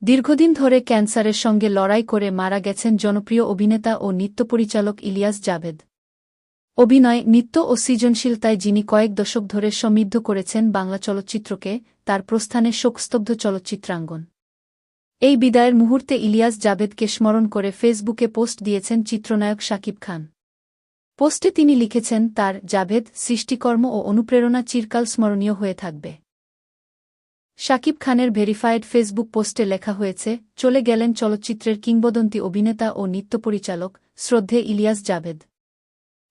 দীর্ঘদিন ধরে ক্যান্সারের সঙ্গে লড়াই করে মারা গেছেন জনপ্রিয় অভিনেতা ও নৃত্যপরিচালক ইলিয়াস জাভেদ। অভিনয়, নৃত্য ও সৃজনশীলতায় যিনি কয়েক দশক ধরে সমৃদ্ধ করেছেন বাংলা চলচ্চিত্রকে, তার প্রস্থানে শোকস্তব্ধ চলচ্চিত্রাঙ্গন। এই বিদায়ের মুহূর্তে ইলিয়াস জাভেদকে স্মরণ করে ফেসবুকে পোস্ট দিয়েছেন চিত্রনায়ক শাকিব খান। পোস্টে তিনি লিখেছেন, তার জাভেদ সৃষ্টিকর্ম ও অনুপ্রেরণা চিরকাল স্মরণীয় হয়ে থাকবে। শাকিব খানের ভেরিফায়েড ফেসবুক পোস্টে লেখা হয়েছে, চলে গেলেন চলচ্চিত্রের কিংবদন্তি অভিনেতা ও নৃত্যপরিচালক, শ্রদ্ধেয় ইলিয়াস জাভেদ।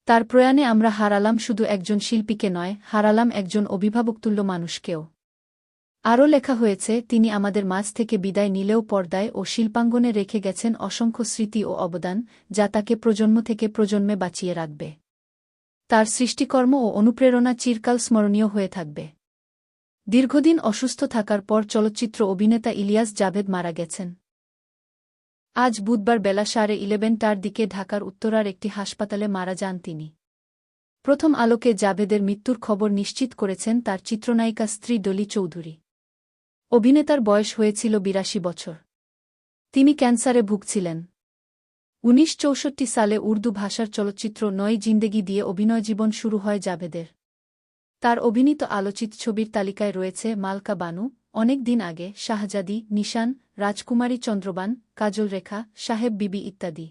তার প্রয়াণে আমরা হারালাম শুধু একজন শিল্পীকে নয়, হারালাম একজন অভিভাবকতুল্য মানুষকেও। আরও লেখা হয়েছে, তিনি আমাদের মাঝ থেকে বিদায় নিলেও পর্দায় ও শিল্পাঙ্গনে রেখে গেছেন অসংখ্য স্মৃতি ও অবদান, যা তাকে প্রজন্ম থেকে প্রজন্মে বাঁচিয়ে রাখবে। তার সৃষ্টিকর্ম ও অনুপ্রেরণা চিরকাল স্মরণীয় হয়ে থাকবে। দীর্ঘদিন অসুস্থ থাকার পর চলচ্চিত্র অভিনেতা ইলিয়াস জাভেদ মারা গেছেন। আজ বুধবার বেলা 11:30টার দিকে ঢাকার উত্তরার একটি হাসপাতালে মারা যান তিনি। প্রথম আলোকে জাভেদের মৃত্যুর খবর নিশ্চিত করেছেন তার চিত্রনায়িকা স্ত্রী ডলি চৌধুরী। অভিনেতার বয়স হয়েছিল ৮২ বছর। তিনি ক্যান্সারে ভুগছিলেন। ১৯৬৪ সালে উর্দু ভাষার চলচ্চিত্র নই জিন্দেগি দিয়ে অভিনয় জীবন শুরু হয় জাভেদের। তার অভিনীত আলোচিত ছবির তালিকায় রয়েছে মালকা বানু, অনেক দিন আগে, শাহজাদি, নিশান, রাজকুমারী চন্দ্রবান, কাজল রেখা, সাহেব বিবি ইত্যাদি।